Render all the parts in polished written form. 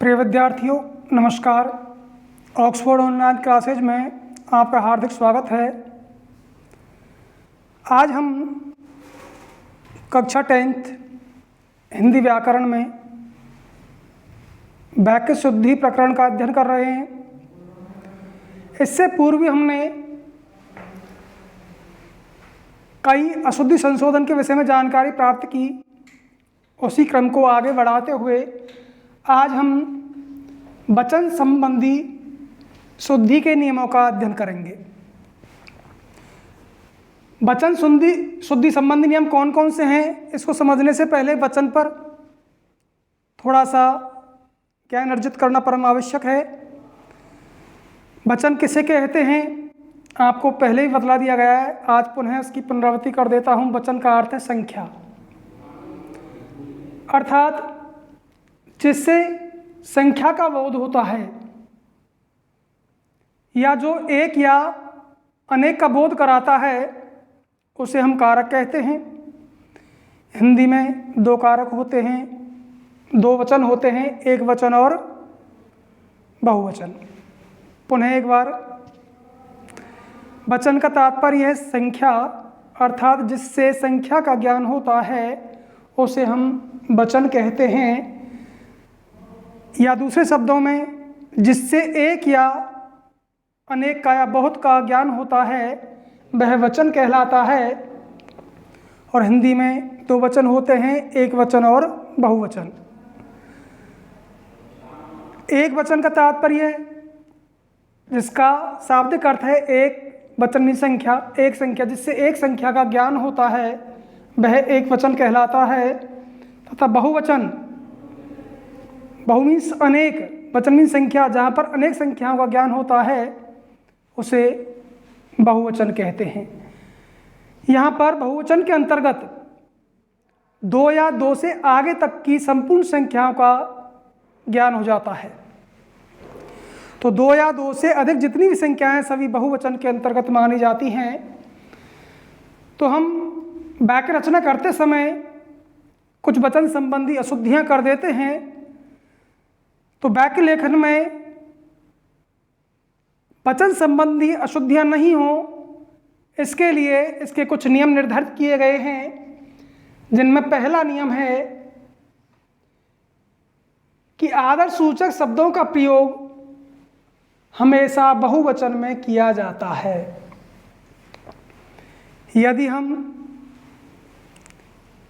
प्रिय विद्यार्थियों, नमस्कार। ऑक्सफोर्ड ऑनलाइन क्लासेज में आपका हार्दिक स्वागत है। आज हम कक्षा 10th हिंदी व्याकरण में वाक्य शुद्धि प्रकरण का अध्ययन कर रहे हैं। इससे पूर्व हमने कई अशुद्धि संशोधन के विषय में जानकारी प्राप्त की। उसी क्रम को आगे बढ़ाते हुए आज हम वचन संबंधी शुद्धि के नियमों का अध्ययन करेंगे। वचन शुद्धि संबंधी नियम कौन कौन से हैं, इसको समझने से पहले वचन पर थोड़ा सा ज्ञान अर्जित करना परम आवश्यक है। वचन किसे कहते हैं आपको पहले ही बतला दिया गया है, आज पुनः इसकी पुनरावृत्ति कर देता हूँ। वचन का अर्थ है संख्या, अर्थात जिससे संख्या का बोध होता है या जो एक या अनेक का बोध कराता है उसे हम कारक कहते हैं। हिंदी में दो कारक होते हैं, दो वचन होते हैं, एक वचन और बहुवचन। पुनः एक बार, वचन का तात्पर्य है संख्या, अर्थात जिससे संख्या का ज्ञान होता है उसे हम वचन कहते हैं। या दूसरे शब्दों में जिससे एक या अनेक का या बहुत का ज्ञान होता है वह वचन कहलाता है। और हिंदी में दो वचन होते हैं, एक वचन और बहुवचन। एक वचन का तात्पर्य जिसका शाब्दिक अर्थ है एक वचनी संख्या, एक संख्या, जिससे एक संख्या का ज्ञान होता है वह एक वचन कहलाता है। तथा बहुवचन, बहु मीन्स अनेक, वचन मीन्स संख्या, जहाँ पर अनेक संख्याओं का ज्ञान होता है उसे बहुवचन कहते हैं। यहाँ पर बहुवचन के अंतर्गत दो या दो से आगे तक की संपूर्ण संख्याओं का ज्ञान हो जाता है। तो दो या दो से अधिक जितनी भी संख्याएं सभी बहुवचन के अंतर्गत मानी जाती हैं। तो हम वाक्य रचना करते समय कुछ वचन संबंधी अशुद्धियां कर देते हैं। तो वाक्य लेखन में वचन संबंधी अशुद्धियां नहीं हो, इसके लिए इसके कुछ नियम निर्धारित किए गए हैं, जिनमें पहला नियम है कि आदर सूचक शब्दों का प्रयोग हमेशा बहुवचन में किया जाता है। यदि हम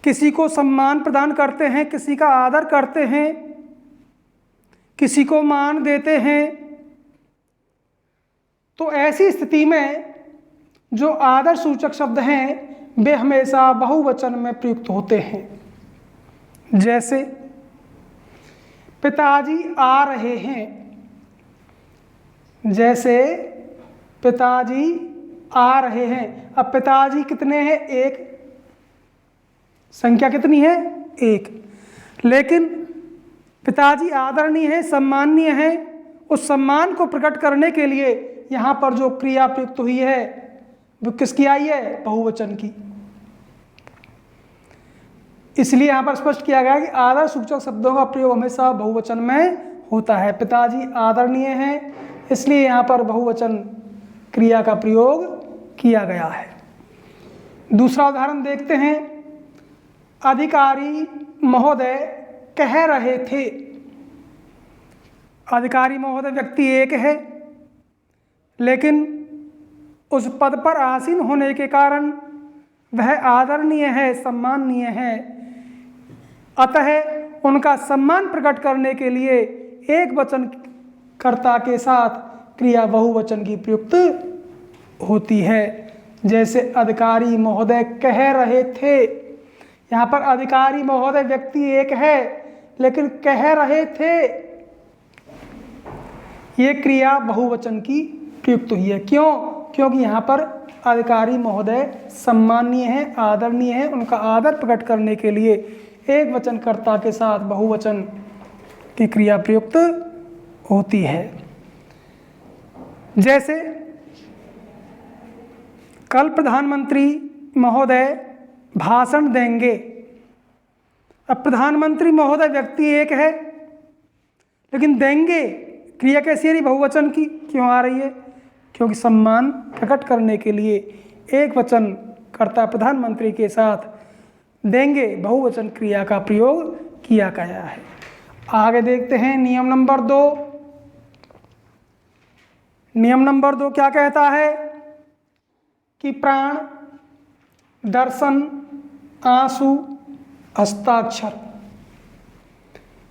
किसी को सम्मान प्रदान करते हैं, किसी का आदर करते हैं, किसी को मान देते हैं, तो ऐसी स्थिति में जो आदर सूचक शब्द हैं वे हमेशा बहुवचन में प्रयुक्त होते हैं। जैसे पिताजी आ रहे हैं, जैसे पिताजी आ रहे हैं। अब पिताजी कितने हैं? एक, संख्या कितनी है? एक। लेकिन पिताजी आदरणीय है, सम्माननीय है, उस सम्मान को प्रकट करने के लिए यहाँ पर जो क्रिया प्रयुक्त हुई है वो किसकी आई है? बहुवचन की। इसलिए यहाँ पर स्पष्ट किया गया कि आदर सूचक शब्दों का प्रयोग हमेशा बहुवचन में होता है। पिताजी आदरणीय है, इसलिए यहाँ पर बहुवचन क्रिया का प्रयोग किया गया है। दूसरा उदाहरण देखते हैं। अधिकारी महोदय कह रहे थे। अधिकारी महोदय व्यक्ति एक है, लेकिन उस पद पर आसीन होने के कारण वह आदरणीय है, सम्माननीय है। अतः उनका सम्मान प्रकट करने के लिए एक वचन कर्ता के साथ क्रिया बहुवचन की प्रयुक्त होती है। जैसे अधिकारी महोदय कह रहे थे। यहाँ पर अधिकारी महोदय व्यक्ति एक है, लेकिन कह रहे थे, ये क्रिया बहुवचन की प्रयुक्त हुई है। क्यों? क्योंकि यहाँ पर अधिकारी महोदय सम्माननीय है, आदरणीय है, उनका आदर प्रकट करने के लिए एक वचनकर्ता के साथ बहुवचन की क्रिया प्रयुक्त होती है। जैसे कल प्रधानमंत्री महोदय भाषण देंगे। अब प्रधानमंत्री महोदय व्यक्ति एक है, लेकिन देंगे क्रिया कैसी आ रही, बहुवचन की क्यों आ रही है? क्योंकि सम्मान प्रकट करने के लिए एक वचन कर्ता प्रधानमंत्री के साथ देंगे बहुवचन क्रिया का प्रयोग किया गया है। आगे देखते हैं नियम नंबर 2। नियम नंबर 2 क्या कहता है कि प्राण, दर्शन, आंसू, हस्ताक्षर,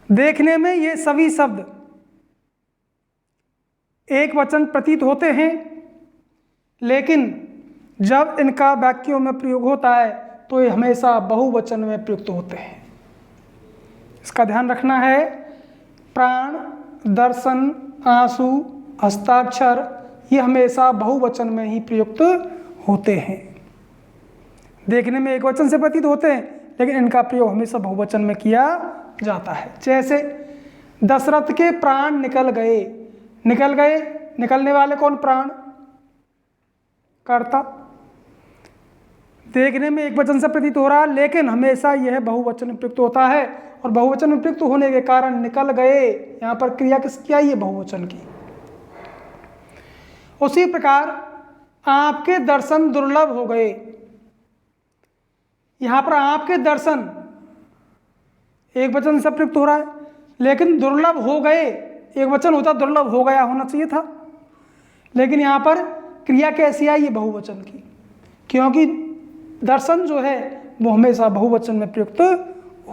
देखने में ये सभी शब्द एक वचन प्रतीत होते हैं, लेकिन जब इनका वाक्यों में प्रयोग होता है तो ये हमेशा बहुवचन में प्रयुक्त होते हैं। इसका ध्यान रखना है। प्राण, दर्शन, आंसू, हस्ताक्षर ये हमेशा बहुवचन में ही प्रयुक्त होते हैं। देखने में एक वचन से प्रतीत होते हैं, लेकिन इनका प्रयोग हमेशा बहुवचन में किया जाता है। जैसे दशरथ के प्राण निकल गए। निकल गए, निकलने वाले कौन? प्राण, कर्ता। देखने में एक वचन से प्रतीत हो रहा है, लेकिन हमेशा यह बहुवचन में प्रयुक्त होता है, और बहुवचन में प्रयुक्त होने के कारण निकल गए, यहाँ पर क्रिया किसकी आई है? बहुवचन की। उसी प्रकार आपके दर्शन दुर्लभ हो गए। यहाँ पर आपके दर्शन एक वचन से प्रयुक्त हो रहा है, लेकिन दुर्लभ हो गए एक वचन होता, दुर्लभ हो गया होना चाहिए था, लेकिन यहाँ पर क्रिया कैसी आई है? बहुवचन की, क्योंकि दर्शन जो है वो हमेशा बहुवचन में प्रयुक्त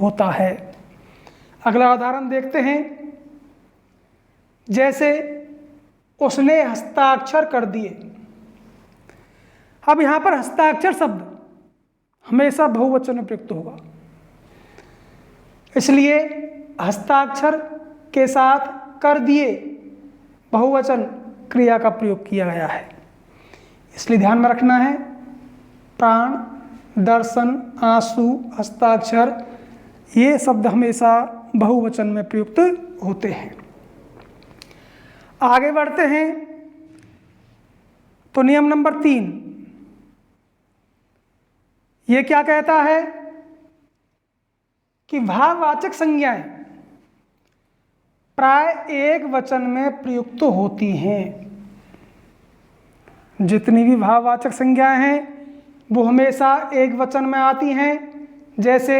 होता है। अगला उदाहरण देखते हैं। जैसे उसने हस्ताक्षर कर दिए। अब यहाँ पर हस्ताक्षर शब्द हमेशा बहुवचन में प्रयुक्त होगा, इसलिए हस्ताक्षर के साथ कर दिए बहुवचन क्रिया का प्रयोग किया गया है। इसलिए ध्यान में रखना है, प्राण, दर्शन, आंसू, हस्ताक्षर ये शब्द हमेशा बहुवचन में प्रयुक्त होते हैं। आगे बढ़ते हैं तो नियम नंबर 3 ये क्या कहता है कि भाववाचक संज्ञाएं प्राय एक वचन में प्रयुक्त होती हैं। जितनी भी भाववाचक संज्ञाएं हैं वो हमेशा एक वचन में आती हैं। जैसे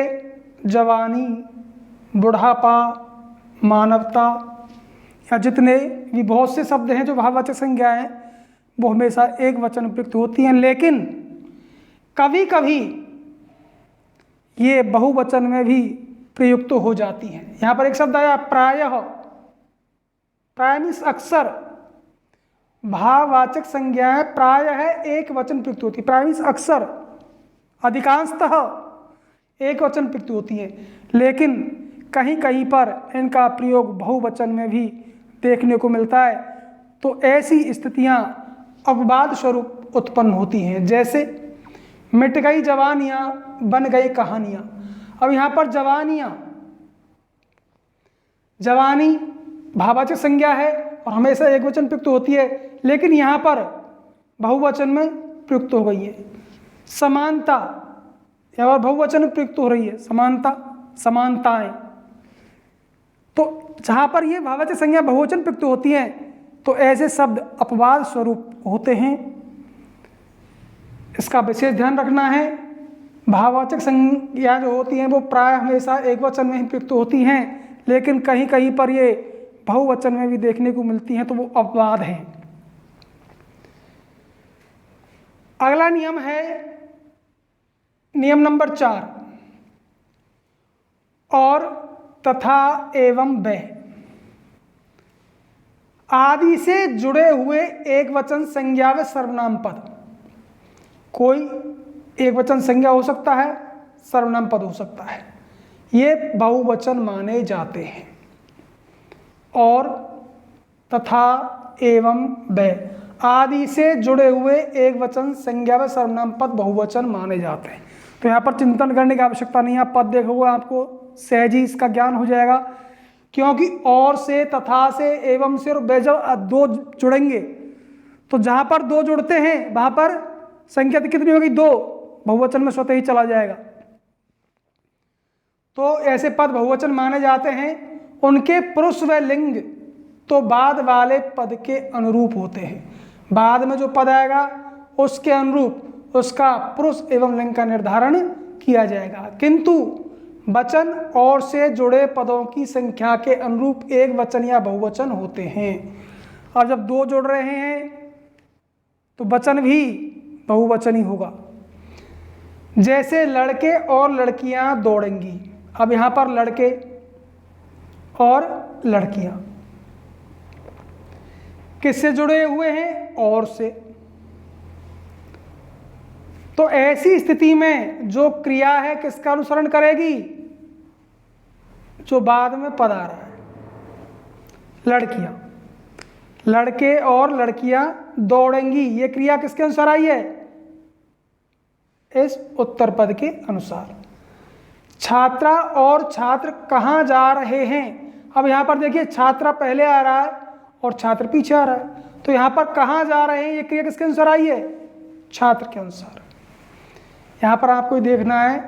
जवानी, बुढ़ापा, मानवता, या जितने भी बहुत से शब्द हैं जो भाववाचक संज्ञाएं हैं वो हमेशा एक वचन में प्रयुक्त होती हैं, लेकिन कभी कभी ये बहुवचन में भी प्रयुक्त हो जाती हैं। यहाँ पर एक शब्द आया प्रायः। प्राय मीन्स अक्सर। भाववाचक संज्ञाएं प्रायः एक वचन प्रयुक्त होती है। प्राय मीन्स अक्सर, अधिकांशतः एक वचन प्रयुक्त होती है, लेकिन कहीं कहीं पर इनका प्रयोग बहुवचन में भी देखने को मिलता है। तो ऐसी स्थितियां अपवाद स्वरूप उत्पन्न होती हैं। जैसे मिट गई जवानियां, बन गई कहानियां। अब यहाँ पर जवानियां, जवानी भाववाचक संज्ञा है और हमेशा एक वचन प्रयुक्त होती है, लेकिन यहाँ पर बहुवचन में प्रयुक्त हो गई है। समानता यहाँ पर बहुवचन में प्रयुक्त हो रही है, समानता, समानताएं। तो जहाँ पर ये भाववाचक संज्ञा बहुवचन प्रयुक्त होती हैं तो ऐसे शब्द अपवाद स्वरूप होते हैं। इसका विशेष ध्यान रखना है। भाववाचक संज्ञा जो होती हैं वो प्राय हमेशा एक वचन में ही प्रयुक्त होती हैं, लेकिन कहीं कहीं पर ये बहुवचन में भी देखने को मिलती हैं, तो वो अपवाद हैं। अगला नियम है नियम नंबर 4, और तथा एवं व आदि से जुड़े हुए एक वचन संज्ञा व सर्वनाम पद। कोई एक वचन संज्ञा हो सकता है, सर्वनाम पद हो सकता है, ये बहुवचन माने जाते हैं। और तथा एवं व आदि से जुड़े हुए एक वचन संज्ञा व सर्वनाम पद बहुवचन माने जाते हैं। तो यहाँ पर चिंतन करने की आवश्यकता नहीं है। आप पद देखोगे आपको सहज ही इसका ज्ञान हो जाएगा, क्योंकि और से, तथा से, एवं से और व जब दो जुड़ेंगे तो जहाँ पर दो जुड़ते हैं वहाँ पर संख्या कितनी होगी? 2, बहुवचन में स्वतः ही चला जाएगा। तो ऐसे पद बहुवचन माने जाते हैं। उनके पुरुष व लिंग तो बाद वाले पद के अनुरूप होते हैं। बाद में जो पद आएगा उसके अनुरूप उसका पुरुष एवं लिंग का निर्धारण किया जाएगा, किंतु वचन और से जुड़े पदों की संख्या के अनुरूप एक वचन या बहुवचन होते हैं। और जब दो जुड़ रहे हैं तो वचन भी बहुवचन ही होगा। जैसे लड़के और लड़कियां दौड़ेंगी। अब यहाँ पर लड़के और लड़कियां किससे जुड़े हुए हैं? और से। तो ऐसी स्थिति में जो क्रिया है किसका अनुसरण करेगी? जो बाद में पद आ रहा है, लड़कियां। लड़के और लड़कियां दौड़ेंगी, ये क्रिया किसके अनुसार आई है? इस उत्तर पद के अनुसार। छात्रा और छात्र कहाँ जा रहे हैं? अब यहाँ पर देखिए छात्रा पहले आ रहा है और छात्र पीछे आ रहा है, तो यहाँ पर कहाँ जा रहे हैं ये क्रिया किसके अनुसार आई है? छात्र के अनुसार। यहाँ पर आपको देखना है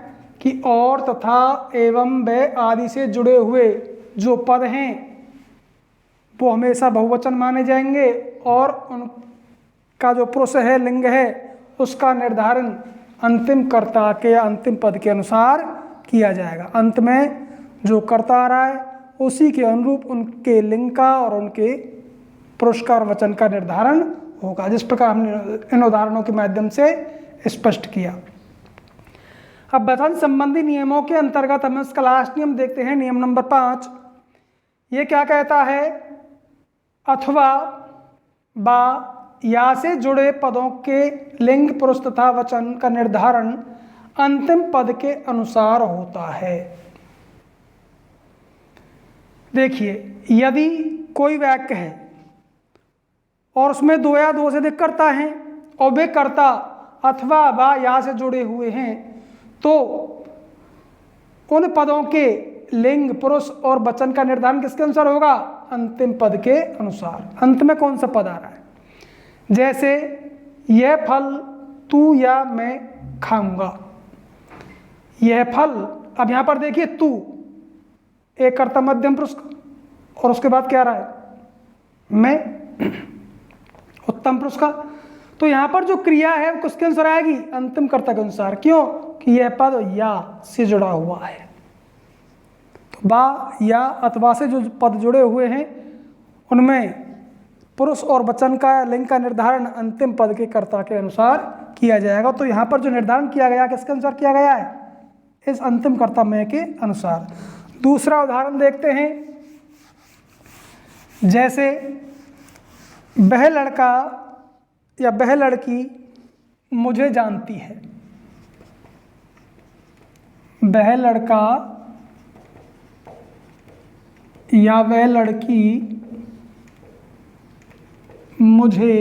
कि और तथा एवं व आदि से जुड़े हुए जो पद हैं वो हमेशा बहुवचन माने जाएंगे और उनका जो पुरुष है, लिंग है, उसका निर्धारण अंतिम कर्ता के अंतिम पद के अनुसार किया जाएगा। अंत में जो कर्ता आ रहा है उसी के अनुरूप उनके लिंग का और उनके पुरुष का और वचन का निर्धारण होगा, जिस प्रकार हमने इन उदाहरणों के माध्यम से स्पष्ट किया। अब वचन संबंधी नियमों के अंतर्गत हम इसका लास्ट नियम देखते हैं, नियम नंबर 5। ये क्या कहता है? अथवा बा या से जुड़े पदों के लिंग, पुरुष तथा वचन का निर्धारण अंतिम पद के अनुसार होता है। देखिए, यदि कोई वाक्य है और उसमें दो या दो से अधिक कर्ता हैं और वे कर्ता अथवा बा या से जुड़े हुए हैं, तो उन पदों के लिंग, पुरुष और वचन का निर्धारण किसके अनुसार होगा? अंतिम पद के अनुसार। अंत में कौन सा पद आ रहा है? जैसे यह फल तू या मैं खाऊंगा। यह फल, अब यहां पर देखिए तू एक कर्ता मध्यम पुरुष का और उसके बाद क्या आ रहा है? मैं उत्तम पुरुष का। तो यहां पर जो क्रिया है वो किसके अनुसार आएगी? अंतिम कर्ता के अनुसार। क्यों? कि यह पद या से जुड़ा हुआ है। तो बा या अथवा से जो पद जुड़े हुए हैं उनमें पुरुष और वचन का, लिंग का निर्धारण अंतिम पद के कर्ता के अनुसार किया जाएगा। तो यहाँ पर जो निर्धारण किया गया किसके अनुसार किया गया है? इस अंतिम कर्ता में के अनुसार। दूसरा उदाहरण देखते हैं। जैसे वह लड़का या वह लड़की मुझे जानती है। वह लड़का या वह लड़की मुझे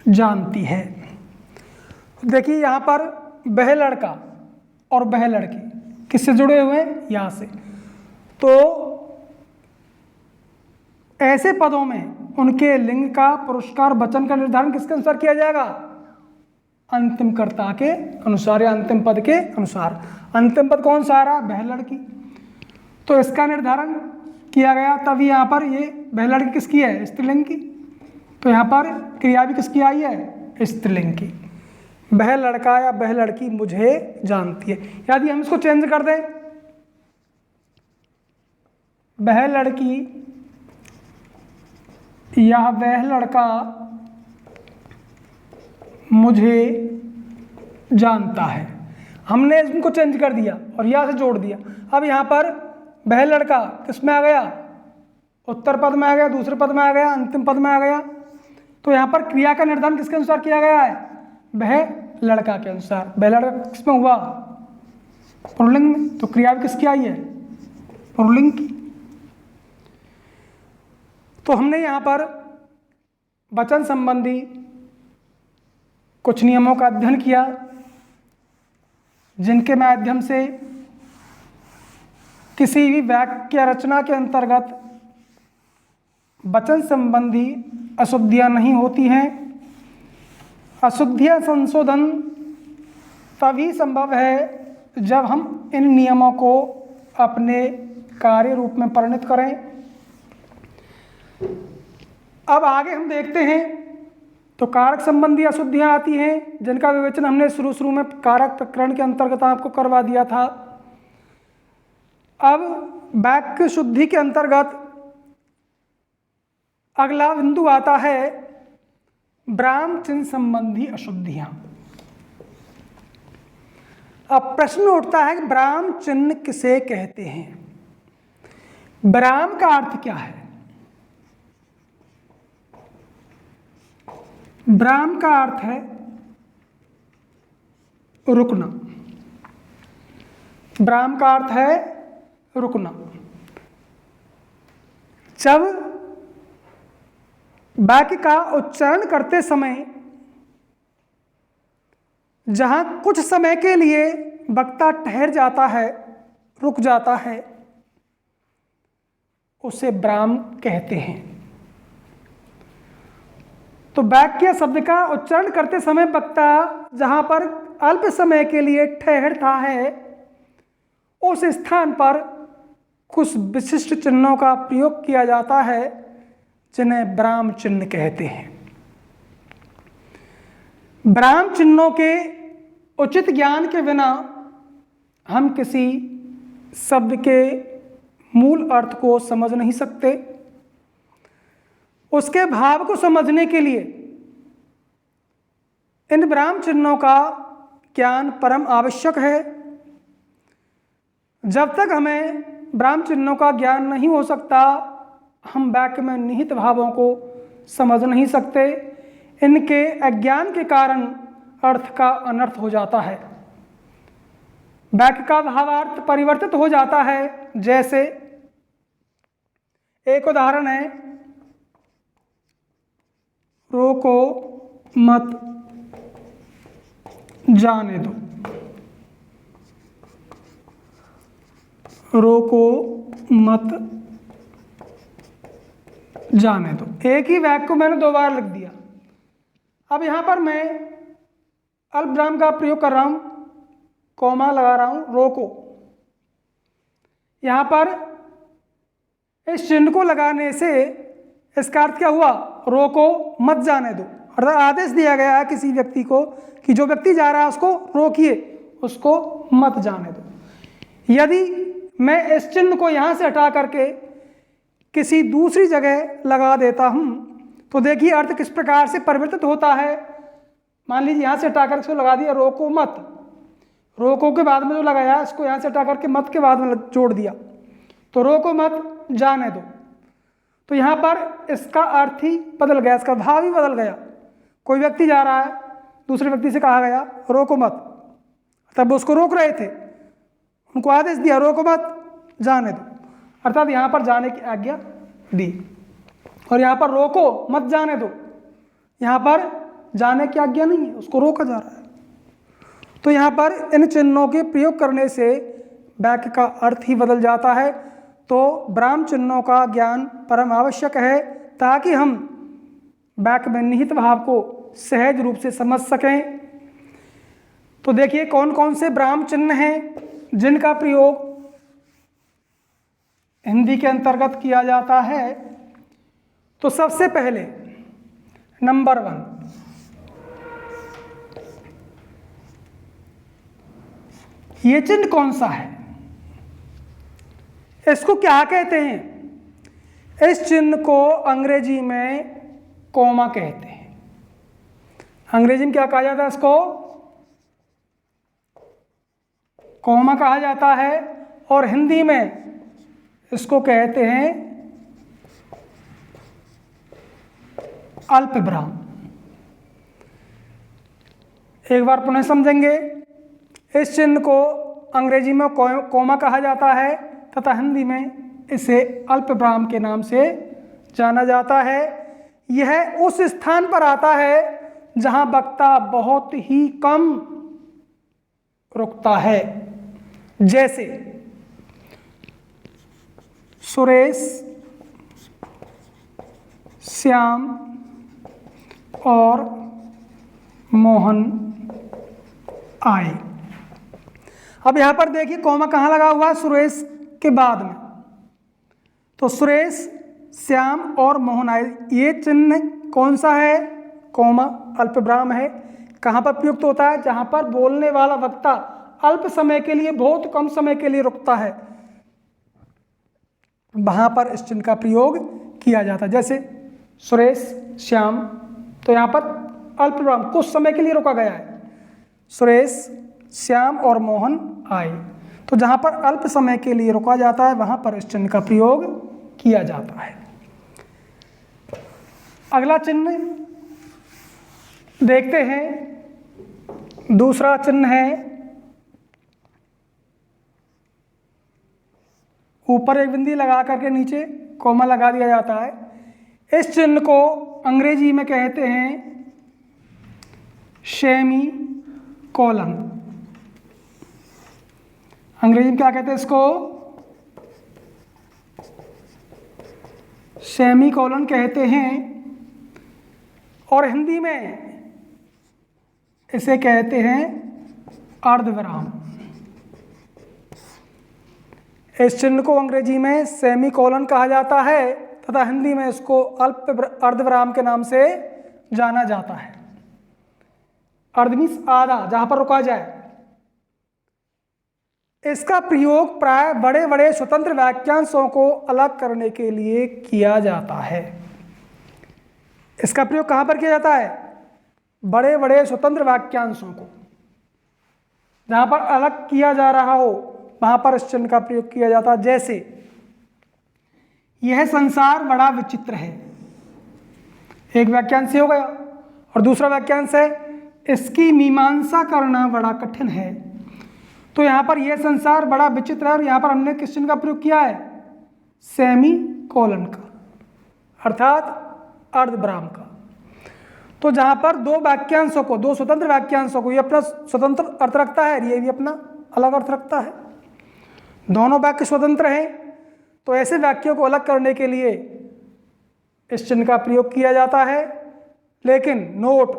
जानती है। देखिए यहाँ पर वह लड़का और वह लड़की किससे जुड़े हुए हैं? यहाँ से। तो ऐसे पदों में उनके लिंग का, पुरस्कार, वचन का निर्धारण किसके अनुसार किया जाएगा? अंतिम कर्ता के अनुसार या अंतिम पद के अनुसार। अंतिम पद कौन सा आ रहा? वह लड़की। तो इसका निर्धारण किया गया, तभी यहाँ पर ये वह लड़की किसकी है? स्त्रीलिंग की। तो यहाँ पर क्रिया भी किसकी आई है? स्त्रीलिंग की। वह लड़का या वह लड़की मुझे जानती है। यदि हम इसको चेंज कर दें, वह लड़की या वह लड़का मुझे जानता है, हमने इनको चेंज कर दिया और यहाँ से जोड़ दिया। अब यहाँ पर वह लड़का किस में आ गया? उत्तर पद में आ गया, दूसरे पद में आ गया, अंतिम पद में आ गया। तो यहाँ पर क्रिया का निर्धारण किसके अनुसार किया गया है? वह लड़का के अनुसार। वह लड़का किसमें हुआ? पुल्लिंग में। तो क्रिया भी किसकी आई है? पुल्लिंग की। तो हमने यहाँ पर वचन संबंधी कुछ नियमों का अध्ययन किया, जिनके माध्यम से किसी भी वाक्य रचना के अंतर्गत वचन संबंधी अशुद्धियां नहीं होती हैं। अशुद्धियां संशोधन तभी संभव है जब हम इन नियमों को अपने कार्य रूप में परिणत करें। अब आगे हम देखते हैं तो कारक संबंधी अशुद्धियाँ आती हैं, जिनका विवेचन हमने शुरू में कारक प्रकरण के अंतर्गत आपको करवा दिया था। अब वाक्य शुद्धि के अंतर्गत अगला बिंदु आता है ब्राह्म चिन्ह संबंधी अशुद्धियाँ। अब प्रश्न उठता है कि ब्राह्म चिन्ह किसे कहते हैं? ब्राह्म का अर्थ क्या है? ब्राह्म का अर्थ है रुकना। ब्राह्म का अर्थ है रुकना। जब वाक्य का उच्चारण करते समय जहां कुछ समय के लिए वक्ता ठहर जाता है, रुक जाता है, उसे ब्राह्म कहते हैं। तो वाक्य शब्द का उच्चारण करते समय वक्ता जहां पर अल्प समय के लिए ठहरता है, उस स्थान पर कुछ विशिष्ट चिन्हों का प्रयोग किया जाता है, जिन्हें ब्राह्म चिन्ह कहते हैं। ब्राह्म चिन्हों के उचित ज्ञान के बिना हम किसी शब्द के मूल अर्थ को समझ नहीं सकते। उसके भाव को समझने के लिए इन ब्राह्म चिन्हों का ज्ञान परम आवश्यक है। जब तक हमें ब्राह्म चिन्हों का ज्ञान नहीं हो सकता, हम वाक्य में निहित भावों को समझ नहीं सकते। इनके अज्ञान के कारण अर्थ का अनर्थ हो जाता है, वाक्य का भावार्थ परिवर्तित हो जाता है। जैसे एक उदाहरण है, रोको मत जाने दो। रोको मत जाने दो, एक ही वाक्य को मैंने 2 बार लिख दिया। अब यहां पर मैं अल्पविराम का प्रयोग कर रहा हूं, कॉमा लगा रहा हूं, रोको। यहां पर इस चिन्ह को लगाने से इसका अर्थ क्या हुआ? रोको मत जाने दो। अर्थात आदेश दिया गया है किसी व्यक्ति को कि जो व्यक्ति जा रहा है उसको रोकिए, उसको मत जाने दो। यदि मैं इस चिन्ह को यहाँ से हटा करके किसी दूसरी जगह लगा देता हूँ तो देखिए अर्थ किस प्रकार से परिवर्तित होता है। मान लीजिए यहाँ से हटा कर इसको लगा दिया रोको मत, रोको के बाद में जो लगाया इसको यहाँ से हटा करके मत के बाद में जोड़ दिया, तो रोको मत जाने दो। तो यहाँ पर इसका अर्थ ही बदल गया, इसका भाव ही बदल गया। कोई व्यक्ति जा रहा है, दूसरे व्यक्ति से कहा गया रोको मत, तब उसको रोक रहे थे, उनको आदेश दिया रोको मत जाने दो, अर्थात यहाँ पर जाने की आज्ञा दी। और यहाँ पर रोको मत जाने दो, यहाँ पर जाने की आज्ञा नहीं है, उसको रोका जा रहा है। तो यहाँ पर इन चिन्हों के प्रयोग करने से वाक्य का अर्थ ही बदल जाता है। तो ब्राह्म चिन्हों का ज्ञान परम आवश्यक है ताकि हम वाक्य में निहित भाव को सहज रूप से समझ सकें। तो देखिए कौन कौन से ब्राह्म चिन्ह हैं जिनका प्रयोग हिंदी के अंतर्गत किया जाता है। तो सबसे पहले नंबर 1, ये चिन्ह कौन सा है? इसको क्या कहते हैं? इस चिन्ह को अंग्रेजी में कॉमा कहते हैं। अंग्रेजी में क्या कहा जाता है? इसको कॉमा कहा जाता है। और हिंदी में इसको कहते हैं अल्पविराम। एक बार पुनः समझेंगे। इस चिन्ह को अंग्रेजी में कॉमा कहा जाता है तथा हिंदी में इसे अल्पविराम के नाम से जाना जाता है। यह उस स्थान पर आता है जहां वक्ता बहुत ही कम रुकता है। जैसे सुरेश, श्याम और मोहन आए। अब यहां पर देखिए कॉमा कहाँ लगा हुआ है? सुरेश के बाद में। तो सुरेश, श्याम और मोहन आए, ये चिन्ह कौन सा है? कॉमा, अल्पविराम है। कहाँ पर प्रयुक्त होता है? जहाँ पर बोलने वाला वक्ता अल्प समय के लिए, बहुत कम समय के लिए रुकता है, वहाँ पर इस चिन्ह का प्रयोग किया जाता है। जैसे सुरेश, श्याम, तो यहाँ पर अल्पविराम, कुछ समय के लिए रोका गया है। सुरेश, श्याम और मोहन आए, तो जहाँ पर अल्प समय के लिए रोका जाता है वहाँ पर इस चिन्ह का प्रयोग किया जाता है। अगला चिन्ह देखते हैं। दूसरा चिन्ह है, ऊपर एक बिंदी लगा करके नीचे कॉमा लगा दिया जाता है। इस चिन्ह को अंग्रेजी में कहते हैं सेमी कोलन। अंग्रेजी में क्या कहते हैं इसको? सेमी कोलन कहते हैं, और हिंदी में इसे कहते हैं अर्धविराम। इस चिन्ह को अंग्रेजी में सेमी कोलन कहा जाता है तथा हिंदी में इसको अर्धविराम के नाम से जाना जाता है। अर्ध मीन्स आधा, जहां पर रुका जाए। इसका प्रयोग प्राय बड़े बड़े स्वतंत्र वाक्यांशों को अलग करने के लिए किया जाता है। इसका प्रयोग कहां पर किया जाता है? बड़े बड़े स्वतंत्र वाक्यांशों को जहां पर अलग किया जा रहा हो वहां पर इस चिन्ह का प्रयोग किया जाता है। जैसे यह संसार बड़ा विचित्र है, एक वाक्यांश हो गया, और दूसरा वाक्यांश है इसकी मीमांसा करना बड़ा कठिन है। तो यहाँ पर यह संसार बड़ा विचित्र है, और यहाँ पर हमने किस चिन्ह का प्रयोग किया है? सेमी कोलन का, अर्थात अर्धविराम का। तो जहाँ पर दो वाक्यांशों को, दो स्वतंत्र वाक्यांशों को, ये अपना स्वतंत्र अर्थ रखता है, ये भी अपना अलग अर्थ रखता है, दोनों वाक्य स्वतंत्र हैं, तो ऐसे वाक्यों को अलग करने के लिए इस चिन्ह का प्रयोग किया जाता है। लेकिन नोट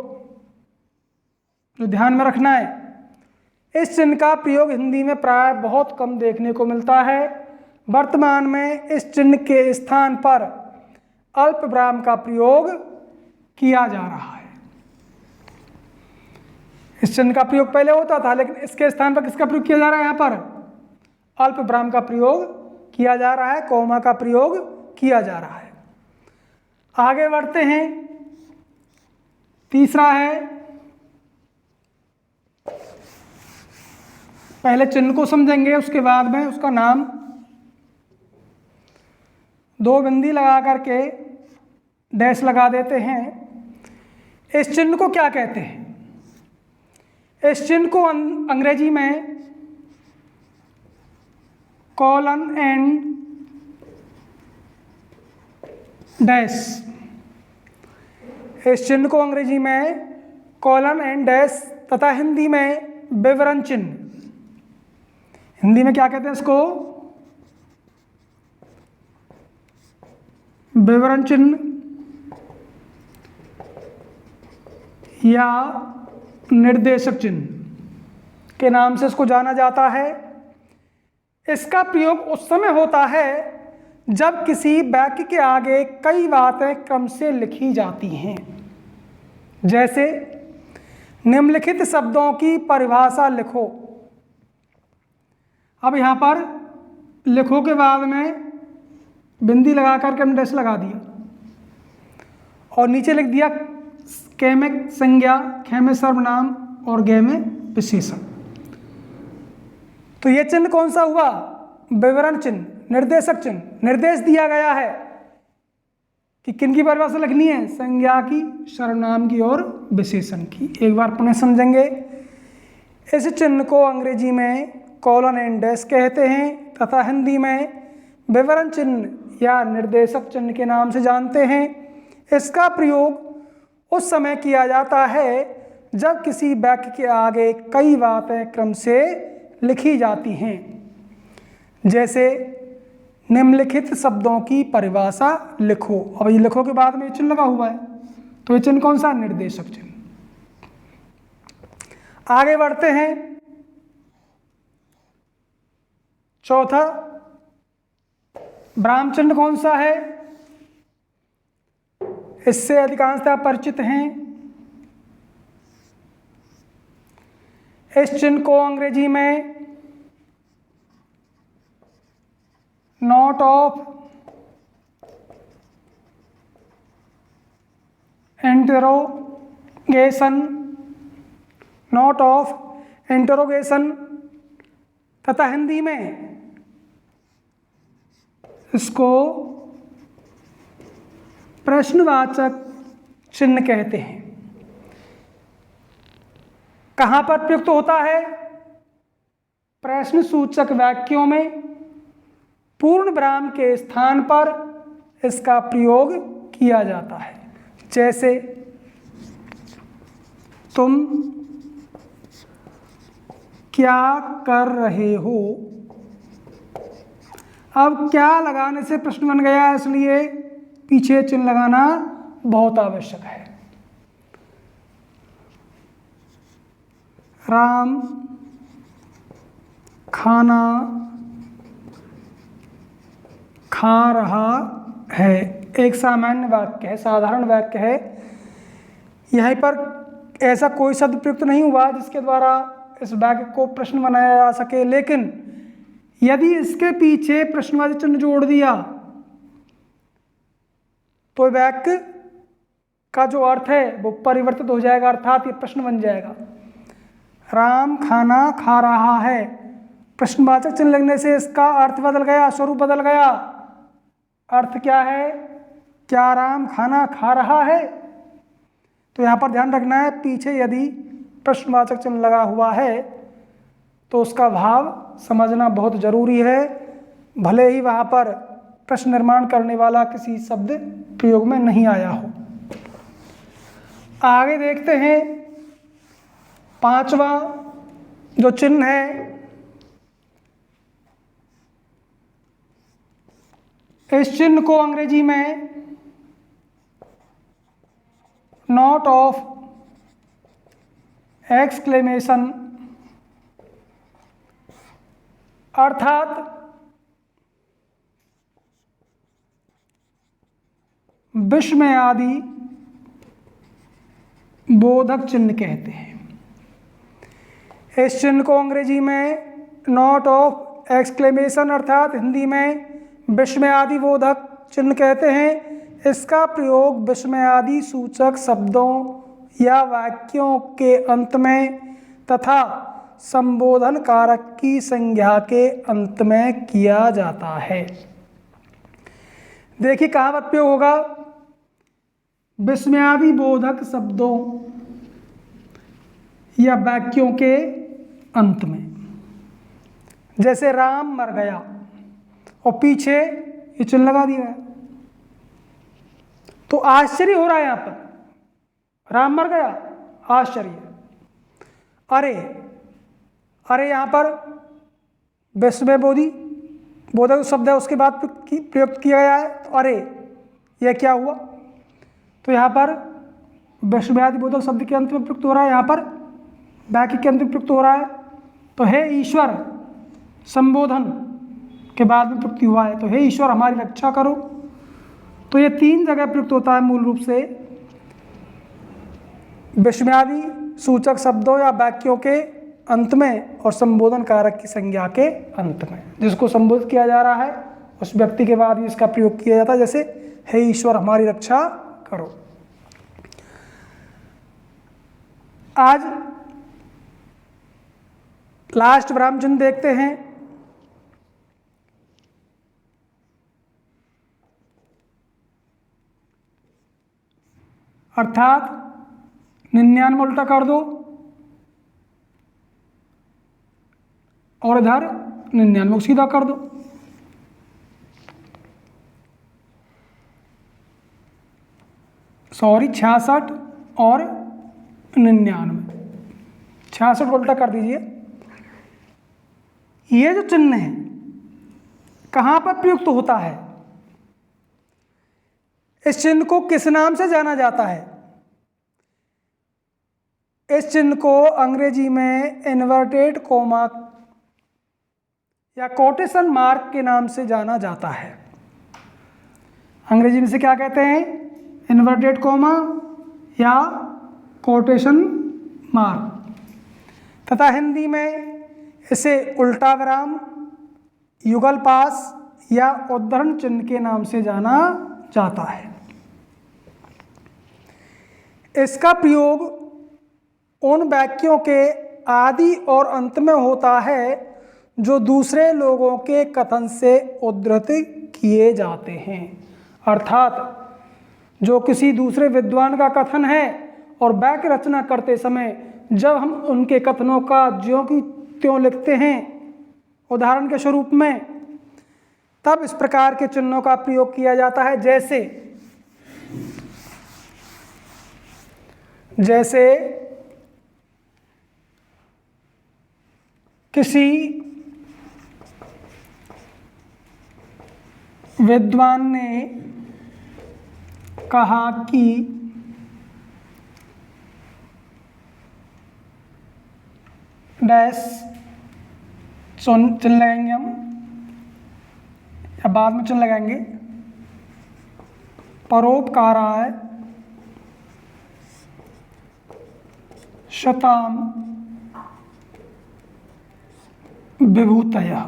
जो ध्यान में रखना है, इस चिन्ह का प्रयोग हिंदी में प्राय बहुत कम देखने को मिलता है। वर्तमान में इस चिन्ह के स्थान पर अल्पविराम का प्रयोग किया जा रहा है। इस चिन्ह का प्रयोग पहले होता था, लेकिन इसके स्थान पर किसका प्रयोग किया जा रहा है? यहाँ पर अल्पविराम का प्रयोग किया जा रहा है, कॉमा का प्रयोग किया जा रहा है। आगे बढ़ते हैं। तीसरा है, पहले चिन्ह को समझेंगे, उसके बाद में उसका नाम। दो बिंदी लगा करके डैश लगा देते हैं। इस चिन्ह को क्या कहते हैं? इस चिन्ह को अंग्रेजी में कॉलन एंड डैश, इस चिन्ह को अंग्रेजी में कॉलन एंड डैश तथा हिंदी में विवरण चिन्ह। हिंदी में क्या कहते हैं इसको? विवरण चिन्ह या निर्देशक चिन्ह के नाम से इसको जाना जाता है। इसका प्रयोग उस समय होता है जब किसी वाक्य के आगे कई बातें क्रम से लिखी जाती हैं। जैसे निम्नलिखित शब्दों की परिभाषा लिखो। अब यहाँ पर लिखो के बाद में बिंदी लगा करके हमने डैश लगा दिया, और नीचे लिख दिया कै में संज्ञा, खे में सर्वनाम और गे में विशेषण। तो ये चिन्ह कौन सा हुआ? विवरण चिन्ह, निर्देशक चिन्ह। निर्देश दिया गया है कि किन की परिभाषा लिखनी है? संज्ञा की, सर्वनाम की और विशेषण की। एक बार पुनः समझेंगे। इस चिन्ह को अंग्रेजी में कॉलन एंड डैश कहते हैं तथा हिंदी में विवरण चिन्ह या निर्देशक चिन्ह के नाम से जानते हैं। इसका प्रयोग उस समय किया जाता है जब किसी वाक्य के आगे कई बातें क्रम से लिखी जाती हैं। जैसे निम्नलिखित शब्दों की परिभाषा लिखो। अब ये लिखो के बाद में ये चिन्ह लगा हुआ है, तो ये चिन्ह कौन सा? निर्देशक चिन्ह। आगे बढ़ते हैं। चौथा ब्राह्म चिन्ह कौन सा है? इससे अधिकांशतः परिचित हैं। इस चिन्ह को अंग्रेजी में not of interrogation, not of interrogation तथा हिंदी में इसको प्रश्नवाचक चिन्ह कहते हैं। कहाँ पर प्रयुक्त होता है? प्रश्न सूचक वाक्यों में पूर्ण विराम के स्थान पर इसका प्रयोग किया जाता है। जैसे तुम क्या कर रहे हो? अब क्या लगाने से प्रश्न बन गया, इसलिए पीछे चिन्ह लगाना बहुत आवश्यक है। राम खाना खा रहा है, एक सामान्य वाक्य है, साधारण वाक्य है। यहीं पर ऐसा कोई शब्द प्रयुक्त नहीं हुआ जिसके द्वारा इस वाक्य को प्रश्न बनाया जा सके, लेकिन यदि इसके पीछे प्रश्नवाचक चिन्ह जोड़ दिया तो वाक्य का जो अर्थ है वो परिवर्तित हो जाएगा, अर्थात ये प्रश्न बन जाएगा। राम खाना खा रहा है, प्रश्नवाचक चिन्ह लगने से इसका अर्थ बदल गया, स्वरूप बदल गया। अर्थ क्या है? क्या राम खाना खा रहा है? तो यहाँ पर ध्यान रखना है, पीछे यदि प्रश्नवाचक चिन्ह लगा हुआ है तो उसका भाव समझना बहुत जरूरी है, भले ही वहाँ पर प्रश्न निर्माण करने वाला किसी शब्द प्रयोग में नहीं आया हो। आगे देखते हैं, पांचवा जो चिन्ह है, इस चिन्ह को अंग्रेजी में नॉट ऑफ एक्सक्लेमेशन, अर्थात विस्मय आदि बोधक चिन्ह कहते हैं। इस चिन्ह को अंग्रेजी में नॉट ऑफ एक्सक्लेमेशन अर्थात हिंदी में विस्मय आदि बोधक चिन्ह कहते हैं। इसका प्रयोग विस्मय आदि सूचक शब्दों या वाक्यों के अंत में तथा संबोधन कारक की संज्ञा के अंत में किया जाता है। देखिए कहाँ पर प्रयोग होगा? विस्मयादि बोधक शब्दों या वाक्यों के अंत में। जैसे राम मर गया और पीछे ये चिन्ह लगा दिया है, तो आश्चर्य हो रहा है यहाँ पर, राम मर गया, आश्चर्य। अरे अरे यहाँ पर विस्मय बोधी बोधक शब्द है, उसके बाद प्रयुक्त किया गया है, तो अरे यह क्या हुआ? तो यहाँ पर विस्मयादि बोधक शब्द के अंत में प्रयुक्त हो रहा है, यहाँ पर वाक्य के अंत में प्रयुक्त हो रहा है। तो हे ईश्वर संबोधन के बाद में प्रयुक्त हुआ है, तो हे ईश्वर हमारी रक्षा करो। तो ये तीन जगह प्रयुक्त होता है मूल रूप से, विस्मयादि सूचक शब्दों या वाक्यों के अंत में और संबोधन कारक की संज्ञा के अंत में। जिसको संबोधित किया जा रहा है उस व्यक्ति के बाद भी इसका प्रयोग किया जाता है, जैसे हे ईश्वर हमारी रक्षा करो। आज लास्ट विराम चिन्ह देखते हैं। अर्थात 99 उल्टा कर दो और इधर 99 सीधा कर दो। सॉरी 66 और 99, 66 उल्टा कर दीजिए। ये जो चिन्ह है कहाँ पर प्रयुक्त होता है? इस चिन्ह को किस नाम से जाना जाता है? इस चिन्ह को अंग्रेजी में इन्वर्टेड कोमा या कोटेशन मार्क के नाम से जाना जाता है। अंग्रेजी में से क्या कहते हैं? इन्वर्टेड कोमा या कोटेशन मार्क, तथा हिंदी में इसे उल्टा विराम, युगल पास या उद्धरण चिन्ह के नाम से जाना जाता है। इसका प्रयोग उन वाक्यों के आदि और अंत में होता है जो दूसरे लोगों के कथन से उद्धृत किए जाते हैं। अर्थात जो किसी दूसरे विद्वान का कथन है और वाक्य रचना करते समय जब हम उनके कथनों का ज्यों की त्यों लिखते हैं उदाहरण के स्वरूप में, तब इस प्रकार के चिन्हों का प्रयोग किया जाता है। जैसे किसी विद्वान ने कहा कि डैश चिन्ह लगाएंगे हम या बाद में चिन्ह लगाएंगे, परोपकाराय शताम विभूतयः।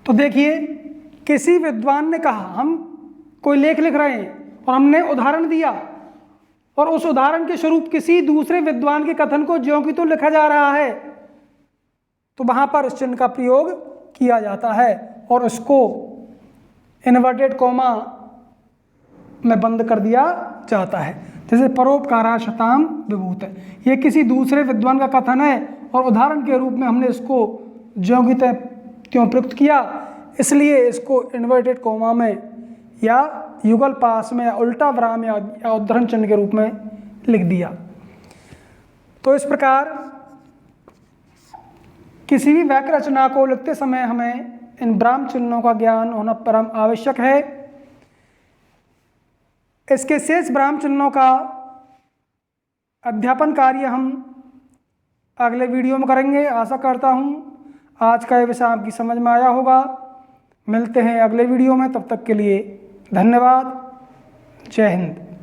तो देखिए, किसी विद्वान ने कहा, हम कोई लेख लिख रहे हैं और हमने उदाहरण दिया और उस उदाहरण के स्वरूप किसी दूसरे विद्वान के कथन को ज्यों की त्यों लिखा जा रहा है, तो वहां पर इस चिन्ह का प्रयोग किया जाता है और इसको इन्वर्टेड कोमा में बंद कर दिया जाता है। जैसे परोपकारा शताम विभूत, ये किसी दूसरे विद्वान का कथन है और उदाहरण के रूप में हमने इसको ज्यों की त्यों प्रयुक्त किया, इसलिए इसको इन्वर्टेड कोमा में या युगल पास में या उल्टा विराम या उद्धरण चिन्ह के रूप में लिख दिया। तो इस प्रकार किसी भी वाक्य रचना को लिखते समय हमें इन विराम चिन्हों का ज्ञान होना परम आवश्यक है। इसके शेष विराम चिन्हों का अध्यापन कार्य हम अगले वीडियो में करेंगे। आशा करता हूँ आज का ये विषय आपकी समझ में आया होगा। मिलते हैं अगले वीडियो में, तब तक के लिए धन्यवाद। जय हिंद।